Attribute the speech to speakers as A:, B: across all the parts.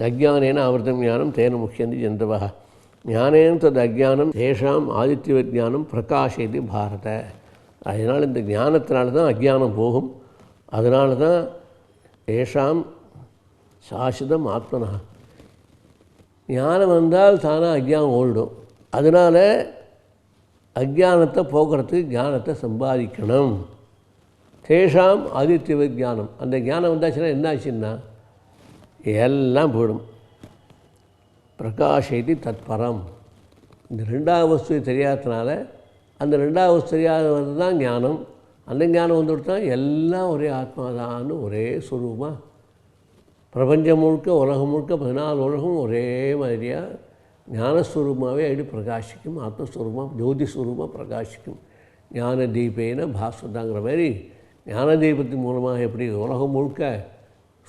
A: அஜ்ஞானேன ஆவர்த்தம் ஞானம் தேன முக்கியந்தி ஜந்தவः ஞானேன தது அஜ்ஞானம் தேஷாம் ஆதித்யவிஜானம் பிரகாஷயதி பாரத. அதனால் இந்த ஞானத்தினால தான் அஜ்ஞானம் போகும். அதனால தான் தேஷாம் சாஸ்வதம் ஆத்மனா. ஞானம் வந்தால் தானாக அஜ்ஞானம் ஓடிடும். அதனால் அஜ்ஞானத்தை போக்குறதுக்கு ஞானத்தை சம்பாதிக்கணும். தேஷாம் ஆதித்ய விஜானம். அந்த ஞானம் வந்தாச்சுன்னா என்ன ஆச்சுன்னா எல்லாம் போயிடும். பிரகாஷயதி தத்பரம். இந்த ரெண்டாவது வஸ்து தெரியாததுனால அந்த ரெண்டாவது வஸ்து தெரியாதது தான் ஞானம். அந்த ஞானம் வந்துவிட்டு தான் எல்லாம் ஒரே ஆத்மாதான்னு ஒரே சுரூபமாக பிரபஞ்சம் முழுக்க உலகம் முழுக்க 14 உலகம் ஒரே மாதிரியாக ஞானஸ்வரூபமாகவே அப்படி பிரகாசிக்கும். ஆத்மஸ்வரூபமாக ஜோதிஸ்வரூபமாக பிரகாசிக்கும். ஞான தீபேன பாஸ்வதாங்கிற மாதிரி ஞான தீபத்தின் மூலமாக எப்படி உலகம் முழுக்க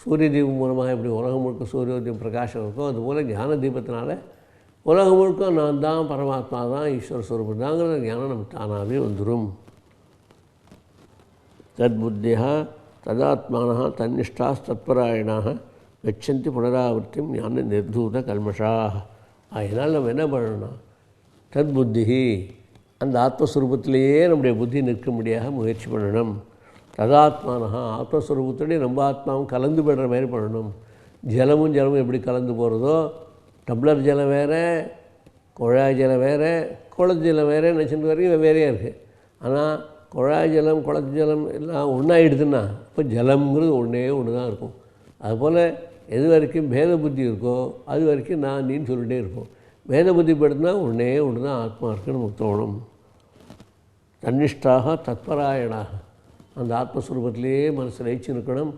A: சூரிய தீபம் மூலமாக எப்படி உலகம் முழுக்க சூரியோதயம் பிரகாசம் இருக்கோ அதுபோல் ஞான தீபத்தினால உலகம் முழுக்க நான் தான் பரமாத்மா தான் ஈஸ்வர ஸ்வரூபம் தாங்கிற ஞானம் நமக்கு தானாகவே வந்துடும். தத்புத்தியா ததாத்மானः தன்னிஷ்டாஸ் தத்பராயணாக கச்சந்தி புனராவர்த்தியும் ஞான நிர்தூத கல்மஷாக. அதனால் நம்ம என்ன பண்ணணும்னா தத்புத்தி அந்த ஆத்மஸ்வரூபத்திலேயே நம்முடைய புத்தி நிற்கும்படியாக முயற்சி பண்ணணும். ததாத்மானः ஆத்மஸ்வரூபத்தோடய நம்ம ஆத்மாவும் கலந்து போடுற மாதிரி பண்ணணும். ஜலமும் எப்படி கலந்து போகிறதோ டம்ளர் ஜலம் வேறு குழாய் ஜலம் வேறு குளத்து ஜலம் வேறு நினச்சிட்டு வரைக்கும் வெவ்வேறையாக இருக்குது. ஆனால் குழாய் ஜலம் குளத்து ஜலம் எல்லாம் ஒன்றாயிடுதுன்னா இப்போ ஜலம்ங்கிறது ஒன்று தான் இருக்கும். அதுபோல் எது வரைக்கும் பேத புத்தி இருக்கோ அது வரைக்கும் நான் நீன்னு சொல்லிகிட்டே இருப்போம். பேத புத்தி படுத்தினா ஒன்று தான் ஆத்மா இருக்குன்னு நமக்கு தோணும். தன்னிஷ்டாக தத்பராயணாக அந்த ஆத்மஸ்வரூபத்திலேயே மனசு லயிச்சு இருக்கணும்.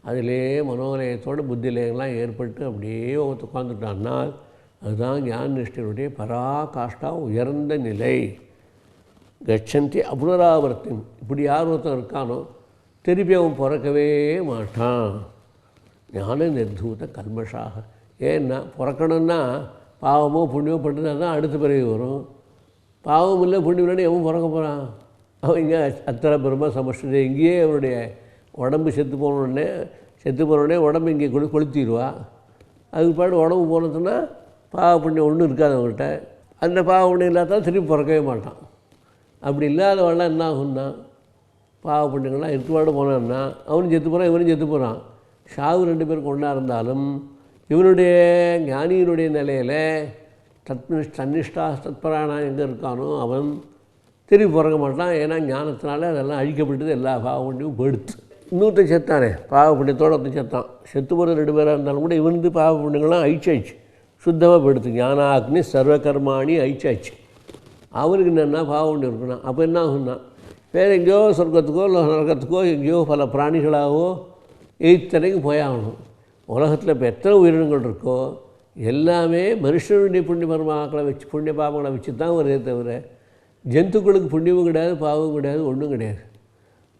A: அதிலே மனோலயத்தோடு புத்திலயங்கள்லாம் ஏற்பட்டு அப்படியே உட்காந்துட்டான்னா அதுதான் ஞான நிஷ்டையுடைய பராகாஷ்டா உயர்ந்த நிலை. கச்சந்தி அபுனராவர்த்தியும். இப்படி யார் ஒருத்தன் இருக்கானோ திருப்பி அவன் பிறக்கவே மாட்டான். ஞான நிர்தூத கல்மஷாக. ஏன்னா பிறக்கணுன்னா பாவமோ புண்ணியமோ பண்ணினா தான் அடுத்த பிறகு வரும். பாவம் இல்லை புண்ணியம் இல்லைன்னு எவன் பிறக்க போகிறான்? அவன் இங்கே அத்தனை பிரம்ம சமஷ்டி இங்கேயே அவனுடைய உடம்பு செத்து போனோடனே உடம்பு இங்கே கொளுத்திடுவா. அதுக்கு பாடு உடம்பு போனதுன்னா பாவ புண்ணியம் ஒன்றும் இருக்காது அவங்கள்ட்ட. அந்த பாவ புண்ணியம் இல்லாதான் திருப்பி பிறக்கவே மாட்டான். அப்படி இல்லாதவெல்லாம் என்ன ஆகும்னா பாவ புண்ணியங்கள்லாம் இருக்குவாடு போனான்னா அவனும் செத்து போகிறான் இவனும் செத்து போகிறான். ஷாவு 2 பேருக்கு ஒன்றா இருந்தாலும் இவனுடைய ஞானியினுடைய நிலையில் தன்னிஷ்டா தத்பரானா எங்கே இருக்கானோ அவன் திருப்பி பிறக்க மாட்டான். ஏன்னா ஞானத்தினால அதெல்லாம் அழிக்கப்பட்டது. எல்லா பாவ புண்ணியமும் போயிடுத்து. இன்னொருத்தன் செத்தானே பாவ புண்ணியத்தோடு ஒருத்தன் செத்தான். செத்து போகிற 2 பேராக இருந்தாலும் கூட இவனுக்கு பாவ புண்ணியங்கள்லாம் அழிச்சாச்சு. சுத்தமாக போயிடுத்து. ஞானாக்னி சர்வகர்மாணி அழிச்சாச்சு. அவனுக்கு என்னென்னா பாவ புண்ணியம் இருக்கணும். அப்போ என்ன ஆகுன்னா வேறு எங்கேயோ சொர்க்கத்துக்கோ இல்லை நரகத்துக்கோ எங்கேயோ பல பிராணிகளாகவோ இத்தனைக்கும் போயாகணும். உலகத்தில் இப்போ எத்தனை உயிரினங்கள் இருக்கோ எல்லாமே மனுஷனுடைய புண்ணிய பாவங்களை வச்சு தான் வருதே தவிர ஜந்துக்களுக்கு புண்ணியமும் கிடையாது பாவமும் கிடையாது ஒன்றும் கிடையாது.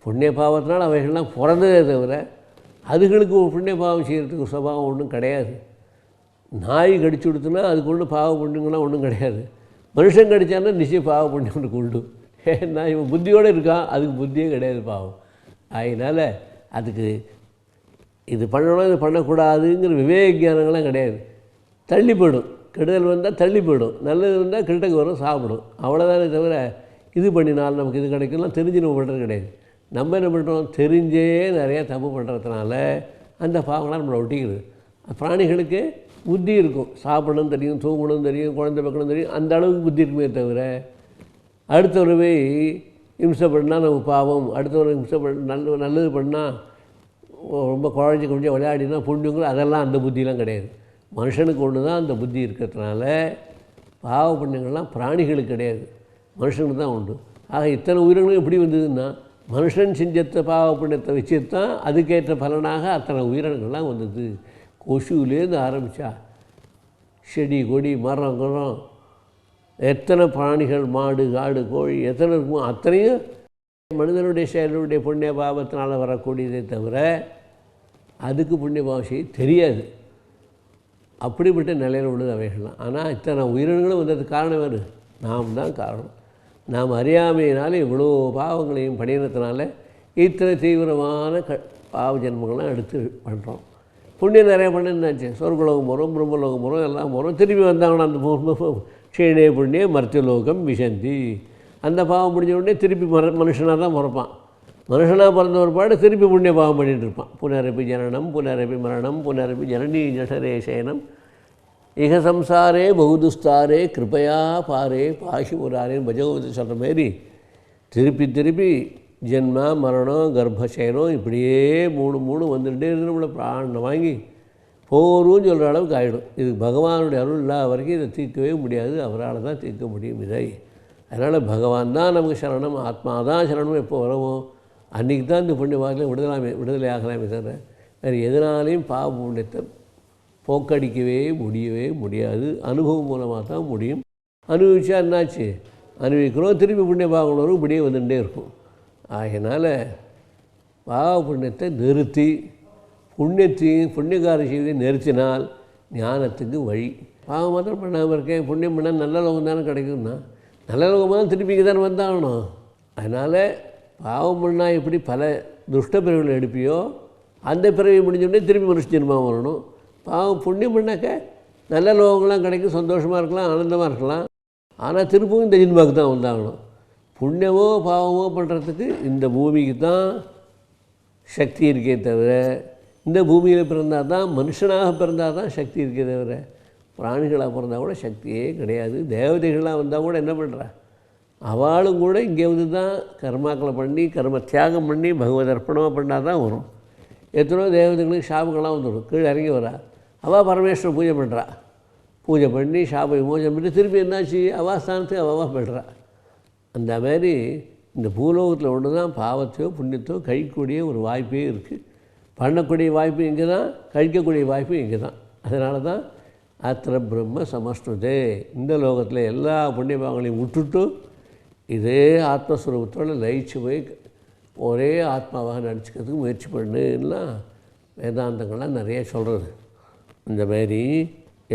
A: புண்ணிய பாவத்தினால் அவைகள்லாம் பிறந்ததே தவிர அதுகளுக்கு புண்ணிய பாவம் செய்கிறதுக்கு சுபாவம் ஒன்றும் கிடையாது. நாய் கடிச்சு கொடுத்துனா அதுக்கு ஒன்றும் பாவ புண்ணியங்கள்லாம் ஒன்றும் கிடையாது. மனுஷன் கடித்தான்னா நிச்சயம் பாவ புண்ணியம் உண்டு. ஏன்னா இவன் புத்தியோடு இருக்கான், அதுக்கு புத்தியே கிடையாது பாவம். அதனால் அதுக்கு இது பண்ணணும் இது பண்ணக்கூடாதுங்கிற விவேக ஞானங்கள்லாம் கிடையாது. தள்ளி போய்டும். கெடுதல் வந்தால் தள்ளி போய்டும், நல்லது வந்தால் கிட்டக்கு வரும் சாப்பிடும். அவ்வளோதானே தவிர இது பண்ணினாலும் நமக்கு இது கிடைக்கலாம் தெரிஞ்சு நம்ம பண்ணுறது கிடையாது. நம்ம என்ன பண்ணுறோம் தெரிஞ்சே நிறையா தப்பு பண்ணுறதுனால அந்த பாவங்களாம் நம்மளை ஒட்டிக்கிறது. பிராணிகளுக்கு புத்தி இருக்கும். சாப்பிடணும் தெரியும், தூங்கணும் தெரியும், குழந்தை பார்க்கணும் தெரியும். அந்த அளவுக்கு புத்தி இருக்குமே தவிர அடுத்தவரை போய் இம்சை பண்ணால் நம்ம பாவம், அடுத்தவரை இம்சை நல்லது பண்ணால் ரொம்ப குழஞ்சி கொஞ்சம் விளையாடினா புண்ணியங்கள் அதெல்லாம் அந்த புத்தியெலாம் கிடையாது. மனுஷனுக்கு ஒன்று தான் அந்த புத்தி இருக்கிறதுனால பாவ புண்ணியங்கள்லாம் பிராணிகளுக்கு கிடையாது, மனுஷனுக்கு தான் உண்டு. ஆக இத்தனை உயிரினங்களும் எப்படி வந்ததுன்னா மனுஷன் செஞ்சத்த பாவ புண்ணியத்தை வச்சு தான் அதுக்கேற்ற பலனாக அத்தனை உயிரினங்கள்லாம் வந்தது. கொசுலேருந்து ஆரம்பித்தா செடி கொடி மரம் குரம் எத்தனை பிராணிகள் மாடு காடு கோழி எத்தனை இருக்குமோ அத்தனையும் மனிதனுடைய செயலுடைய புண்ணிய பாவத்தினால் வரக்கூடியதே தவிர அதுக்கு புண்ணிய பாவம் செய்ய தெரியாது. அப்படிப்பட்ட நிலையில் உள்ளது அவைகள்லாம். ஆனால் இத்தனை உயிரினங்களும் வந்ததுக்கு காரணம் வேறு நாம் தான் காரணம். நாம் அறியாமையினால இவ்வளோ பாவங்களையும் படினத்தினால இத்தனை தீவிரமான பாவ ஜென்மங்கள்லாம் எடுத்து பண்ணுறோம். புண்ணியம் நிறைய பண்ணிருந்தாச்சு, சொர்க்கலோகம் போகிறோம், பிரம்மலோகம் போகிறோம், எல்லாம் போகிறோம். திரும்பி வந்தாங்கன்னா அந்த க்ஷீணே புண்ணிய மர்த்தியலோகம் விசந்தி. அந்த பாவம் முடிஞ்ச உடனே திருப்பி மனுஷனாக தான் பிறப்பான். மனுஷனாக பிறந்த ஒரு பாடு திருப்பி புண்ணிய பாவம் பண்ணிகிட்டு இருப்பான். புனரப்பி ஜனனம் புனரப்பி மரணம் புனரப்பி ஜனனி ஜடரே சேனம் இக சம்சாரே பகுதுஸ்தாரே கிருபையா பாரே பாஷி முராரேன்னு பஜகவதி சொல்கிற மாரி திருப்பி திருப்பி ஜென்மா மரணம் கர்ப்பசயனம் இப்படியே மூணு வந்துகிட்டே இருந்து நம்மளை பிராணனை வாங்கி போரும்னு சொல்கிற அளவுக்கு ஆகிடும். இது பகவானுடைய அருள் இல்லாத வரைக்கும் இதை தீர்க்கவே முடியாது. அவரால் தான் தீர்க்க முடியும் இதை. அதனால் பகவான் தான் நமக்கு சரணம், ஆத்மா தான் சரணம். எப்போ வரவும் அன்றைக்கி தான் இந்த புண்ணிய பாகத்தில் விடுதலை ஆகலாமே தவிர வேறு எதனாலையும் பாவ புண்ணியத்தை போக்கடிக்கவே முடியாது. அனுபவம் மூலமாக தான் முடியும். அனுபவிச்சா என்னாச்சு, அனுபவிக்கிறோம், திருப்பி புண்ணிய பாகம் வரும், இப்படியே வந்துகிட்டே இருக்கும். ஆகையினால் பாவ புண்ணியத்தை நிறுத்தி புண்ணியகார செய்வதை நிறுத்தினால் ஞானத்துக்கு வழி. பாவம் மாத்திரம் பண்ணாமல் இருக்கேன், புண்ணியம் பண்ணால் நல்ல லோகம் தானே கிடைக்கும்னா நல்ல லோகமாக தான் திருப்பிக்கு தானே வந்தாகணும். அதனால் பாவம் பண்ணால் எப்படி பல துஷ்ட பிறவிகளை எடுப்பியோ அந்த பிறவி முடிஞ்சோடனே திருப்பி மனுஷ ஜென்மம் வரணும். பாவம் புண்ணியம் பண்ணாக்க நல்ல லோகங்கள்லாம் கிடைக்கும், சந்தோஷமாக இருக்கலாம், ஆனந்தமாக இருக்கலாம். ஆனால் திருப்பவும் இந்த ஜென்மாவுக்கு தான் வந்தாகணும். புண்ணியமோ பாவமோ பண்ணுறதுக்கு இந்த பூமிக்கு தான் சக்தி இருக்கே தவிர, இந்த பூமியில் பிறந்தால் தான், மனுஷனாக பிறந்தால் தான் சக்தி இருக்கே தவிர பிராணிகளாக பிறந்தால் கூட சக்தியே கிடையாது. தேவதைகளாக வந்தால் கூட என்ன பண்ணுறா, அவளும் கூட இங்கே வந்து தான் கர்மாக்களை பண்ணி கர்ம தியாகம் பண்ணி பகவத் அர்ப்பணமாக பண்ணால் தான் வரும். எத்தனோ தேவதைகளுக்கு சாபங்கள்லாம் வந்துடும், கீழே இறங்கி வரா. அவள் பரமேஸ்வரன் பூஜை பண்ணி சாப விமோசனம் பண்ணி திருப்பி என்னாச்சு, அவாஸ்தானத்துக்கு அவள் போய்டுறா. அந்த மாதிரி இந்த பூலோகத்தில் ஒன்று தான் பாவத்தையோ புண்ணியத்தையோ கழிக்கக்கூடிய ஒரு வாய்ப்பே இருக்குது. பண்ணக்கூடிய வாய்ப்பு இங்கே தான், கழிக்கக்கூடிய வாய்ப்பு இங்கே தான். அதனால தான் அத்திர பிரம்ம சமஸ்னுதே, இந்த லோகத்தில் எல்லா புண்ணிய பாவங்களையும் விட்டுட்டு இதே ஆத்மஸ்வரூபத்தோடு லயிச்சு போய் ஒரே ஆத்மாவாக நடிச்சுக்கிறதுக்கு முயற்சி பண்ணுலாம் வேதாந்தங்கள்லாம் நிறைய சொல்கிறது. இந்த மாதிரி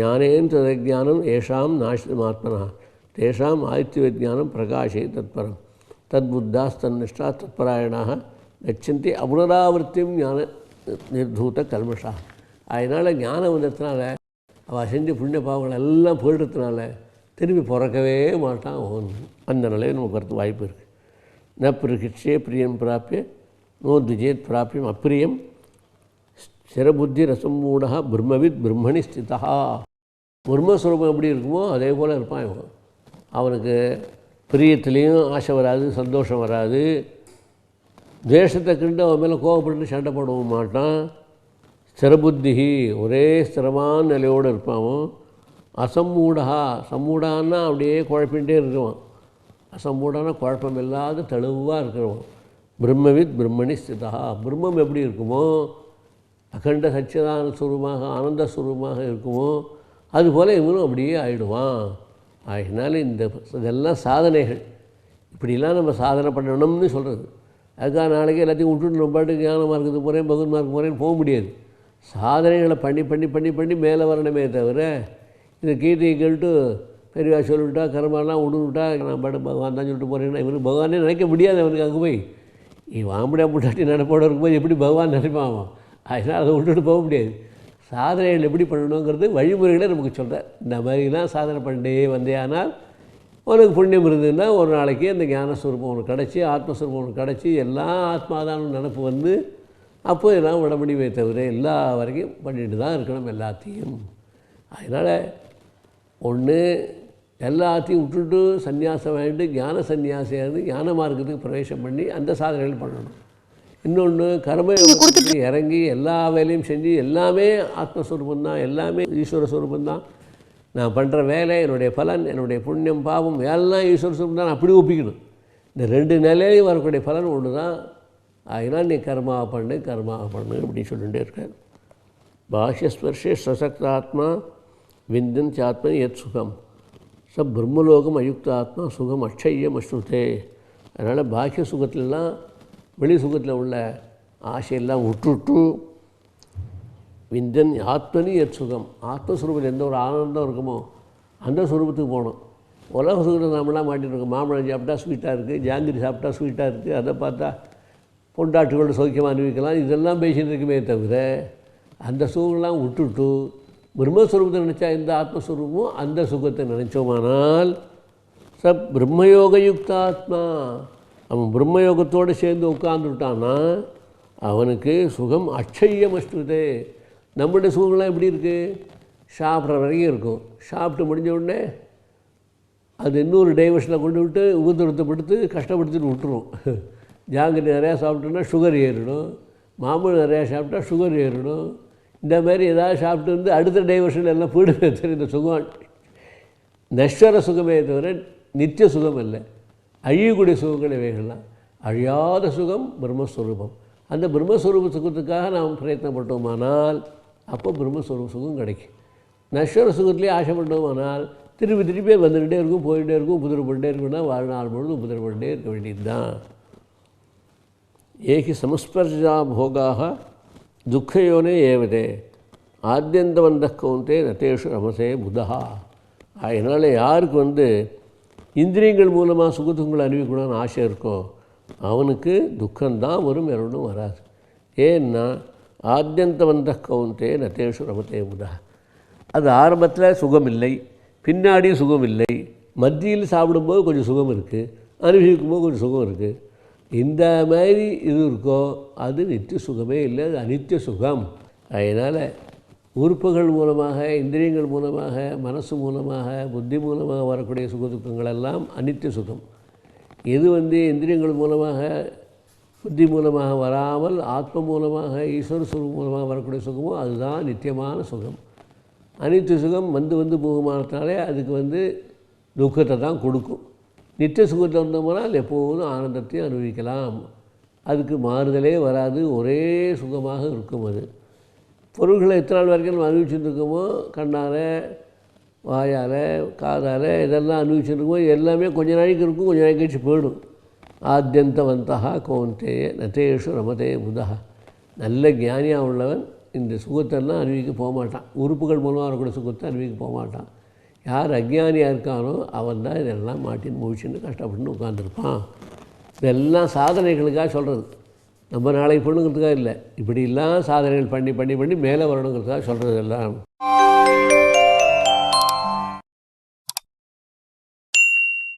A: ஞானேன் ததஜானம் ஏஷாம் நாசிதம் ஆத்மனா தேஷாம் ஆதித்ய விஜானம் பிரகாஷே தத்பரம் தத்புத்தாஸ்தன்னிஷ்டா தத்பராயணாக கச்சந்தி அபுனராவர்த்தியும் ஞான நிர்தூத கல்மஷா. அதனால் ஞானம் வந்ததுனால அவள் செஞ்ச புண்ணிய பாவங்கள் எல்லாம் போயிடுறதுனால திரும்பி பிறக்கவே மாட்டான். அந்த நிலையில் நமக்கு வரது வாய்ப்பு இருக்குது. ந பிரகிச்சே பிரியம் பிராப்பிய நோ துஜேத் பிராப்பியம் அப்பிரியம் ஸ்திரபுத்தி ரசமூடா பிரம்மவித் பிரம்மணி ஸ்திதா. பிரம்மஸ்வரூபம் எப்படி இருக்குமோ அதே போல் இருப்பான் இவன். அவனுக்கு பிரியத்துலேயும் ஆசை வராது, சந்தோஷம் வராது, துவேஷத்தை கண்டு அவன் மேலே கோவப்பட்டு சண்டை போடவும் மாட்டான். ஸ்திரபுத்தி, ஒரே ஸ்திரமான நிலையோடு இருப்பான். சம்மூடான்னா அப்படியே குழப்பின்ண்டே இருக்குவான். அசம்மூடானா குழப்பம் இல்லாத தெளிவாக இருக்கிறவன். பிரம்மவித் பிரம்மணி ஸ்திதா. பிரம்மம் எப்படி இருக்குமோ, அகண்ட சச்சிதான ஸ்வரூபமாக ஆனந்த ஸ்வரூபமாக இருக்குமோ அதுபோல் இவனும் அப்படியே ஆகிடுவான். அதனால் இதெல்லாம் சாதனைகள். இப்படிலாம் நம்ம சாதனை பண்ணணும்னு சொல்கிறது. அதுக்காக நாளைக்கு எல்லாத்தையும் விட்டுட்டு நம்ம பாட்டுக்கு ஞான மார்க்கத்துக்கு போகிறேன், பகவத் மார்க்கு போகிறேன்னு போக முடியாது. சாதனைகளை பண்ணி பண்ணி பண்ணி பண்ணி மேலே வரணுமே தவிர இந்த கீதையை கேட்டு பெரியவா சொல்லிவிட்டா கர்மாலாம் விடுவிட்டா நான் பாட்டு பகவான் தான் சொல்லிட்டு போகிறேன்னா இவனுக்கு பகவானே நினைக்க முடியாது. அவனுக்கு அங்கே போய் வாம்படியா முட்டாட்டி நடப்போட இருக்கும்போது எப்படி பகவான் நினைப்பான் அவன். அதனால் அதை விட்டுட்டு போக முடியாது. சாதனைகள் எப்படி பண்ணணுங்கிறது வழிமுறைகளை நமக்கு சொல்கிறார். இந்த மாதிரிலாம் சாதனை பண்ணிட்டே வந்தே ஆனால் உனக்கு புண்ணியம் இருந்ததுன்னா ஒரு நாளைக்கு அந்த ஞானஸ்வரூபம் உனக்கு கிடச்சி ஆத்மஸ்வரூபம் உனக்கு கிடச்சி எல்லாம் ஆத்மாதான நினப்பு வந்து அப்போ எல்லாம் விட முடியுமே தவிர எல்லா வரைக்கும் பண்ணிட்டு தான் இருக்கணும் எல்லாத்தையும். அதனால் ஒன்று எல்லாத்தையும் விட்டுட்டு சன்னியாசம் வாங்கிட்டு ஞான சன்னியாசியாக ஞான மார்க்கத்துக்கு பிரவேசம் பண்ணி அந்த சாதனைகள் பண்ணணும். இன்னொன்று கர்ம இறங்கி எல்லா வேலையும் செஞ்சு எல்லாமே ஆத்மஸ்வரூபம் தான், எல்லாமே ஈஸ்வர ஸ்வரூபம் தான். நான் பண்ணுற வேலை, என்னுடைய பலன், என்னுடைய புண்ணியம் பாவம் எல்லாம் ஈஸ்வர ஸ்வரூபம் தான். அப்படி ஒப்பிக்கணும். இந்த ரெண்டு நிலையிலையும் வரக்கூடிய பலன் ஒன்று தான். அதனால் நீ கர்மாவை பண்ணு அப்படின்னு சொல்லிகிட்டே இருக்கார். பாஹ்யஸ்பர்ஷே சசக்த ஆத்மா விந்தன் சாத்மன் எத் சுகம் ச பிரம்மலோகம் அயுக்த ஆத்மா சுகம் அக்ஷயம் அஸ்ருதே. அதனால் பாஹ்ய சுகத்திலலாம் வெளி சுகத்தில் உள்ள ஆசையெல்லாம் விட்டுட்டு விந்தன் ஆத்மனி எத் சுகம், ஆத்மஸ்வரூபத்தில் எந்த ஒரு ஆனந்தம் இருக்குமோ அந்த சுரூபத்துக்கு போகணும். உலக சுகத்தில் நம்மளாம் மாட்டிகிட்டு இருக்கோம். மாம்பழம் சாப்பிட்டா ஸ்வீட்டாக இருக்குது, ஜாங்கிரி சாப்பிட்டா ஸ்வீட்டாக இருக்குது, அதை பார்த்தா பொண்டாட்டிகளோட சௌக்கியமாக அனுபவிக்கலாம், இதெல்லாம் பேசின்னு இருக்குமே தவிர அந்த சுகங்கள்லாம் விட்டுட்டு பிரம்மஸ்வரூபத்தை நினச்சா எந்த ஆத்மஸ்வரூபமோ அந்த சுகத்தை நினச்சோமானால் பிரம்மயோக யுக்தாத்மா, அவன் பிரம்மயோகத்தோடு சேர்ந்து உட்காந்துட்டான்னா அவனுக்கு சுகம் அட்சயம் அஷ்டுதே. நம்மளுடைய சுகங்கள்லாம் எப்படி இருக்குது? சாப்பிட்ற வரைக்கும் இருக்கும். சாப்பிட்டு முடிஞ்ச உடனே அது இன்னொரு டைவர்ஷனில் கொண்டு விட்டு உபதிரத்தப்படுத்து கஷ்டப்படுத்திட்டு விட்டுரும். ஜாங்கிரி நிறையா சாப்பிட்டோன்னா சுகர் ஏறிடும், மாம்பழம் நிறையா சாப்பிட்டா சுகர் ஏறிடும். இந்த மாதிரி ஏதாவது சாப்பிட்டு வந்து அடுத்த டைவர்ஷன் எல்லாம் போயிடுமே தவிர இந்த சுகம் நஸ்வர சுகமே தவிர நித்திய சுகம் இல்லை. அழியக்கூடிய சுகங்கள் இவைகள்லாம். அழியாத சுகம் பிரம்மஸ்வரூபம். அந்த பிரம்மஸ்வரூப சுகத்துக்காக நாம் பிரயத்னப்பட்டோமானால் அப்போ பிரம்மஸ்வரூப சுகம் கிடைக்கும். நஸ்வர சுகத்துலேயே ஆசைப்பட்டோமானால் திருப்பி திருப்பி வந்துக்கிட்டே இருக்கும், போயிட்டே இருக்கும், உபதிரப்பட்டே இருக்குன்னா வாழ்நாள் முழுவதும் உபதிரப்பட்டே இருக்க வேண்டியது தான். ஏகி சமஸ்பர்ஷா போகாக துக்கயோனே ஏவதே ஆத்தியந்தவந்த கௌந்தே நதேஷு ரமசே புதா. அதனால் யாருக்கு இந்திரியங்கள் மூலமாக சுகத்துங்களை அனுபவிக்கணும்னு ஆசை இருக்கோ அவனுக்கு துக்கம்தான் வரும், வேற ஒன்றும் வராது. ஏன்னா ஆத்தியந்தவந்த கௌந்தே நதேஷு ரமதே புதா. அது ஆரம்பத்தில் சுகம் இல்லை, பின்னாடியும் சுகம் இல்லை, மத்தியில் சாப்பிடும்போது கொஞ்சம் சுகம் இருக்குது, அனுபவிக்கும்போது கொஞ்சம் சுகம் இருக்குது. இந்த மாதிரி இது இருக்கோ அது நித்திய சுகமே இல்லை, அது அனித்திய சுகம். அதனால் உறுப்புகள் மூலமாக, இந்திரியங்கள் மூலமாக, மனசு மூலமாக, புத்தி மூலமாக வரக்கூடிய சுகதுக்கங்கள் எல்லாம் அனித்திய சுகம். எது இந்திரியங்கள் மூலமாக, புத்தி மூலமாக வராமல் ஆத்ம மூலமாக, ஈஸ்வர சுகம் மூலமாக வரக்கூடிய சுகமோ அதுதான் நித்தியமான சுகம். அனித்திய சுகம் வந்து போகுமானத்தாலே அதுக்கு துக்கத்தை தான் கொடுக்கும். நித்திய சுகத்தை வந்தோம்னால் எப்போதும் ஆனந்தத்தையும் அனுபவிக்கலாம். அதுக்கு மாறுதலே வராது, ஒரே சுகமாக இருக்கும். அது பொருள்களை எத்தனை நாள் வரைக்கும் நம்ம அனுபவிச்சுருக்கோமோ, கண்ணால், வாயால், காதால் இதெல்லாம் அனுபவிச்சுருக்கோமோ எல்லாமே கொஞ்ச நாளைக்கு இருக்கும், கொஞ்ச நாளைக்கு கழிச்சு போயிடும். ஆத்தியந்தவந்தா கௌந்தே நதேஷு ரமதே புதா. நல்ல ஞானியாக உள்ளவன் இந்த சுகத்தெல்லாம் அனுபவிக்க போக மாட்டான். உறுப்புகள் மூலமாக வரக்கூடிய சுகத்தை அனுபவிக்க போக மாட்டான். யார் அஜ்ஞானியாக இருக்கானோ அவன் தான் இதெல்லாம் மாட்டின்னு முழிச்சுன்னு கஷ்டப்பட்டுன்னு உட்காந்துருப்பான். இதெல்லாம் சாதனைகளுக்காக சொல்கிறது, நம்ம நாளைக்கு பண்ணுங்கிறதுக்காக இல்லை. இப்படிலாம் சாதனைகள் பண்ணி பண்ணி பண்ணி மேலே வரணுங்கிறதுக்காக சொல்கிறது எல்லாம்.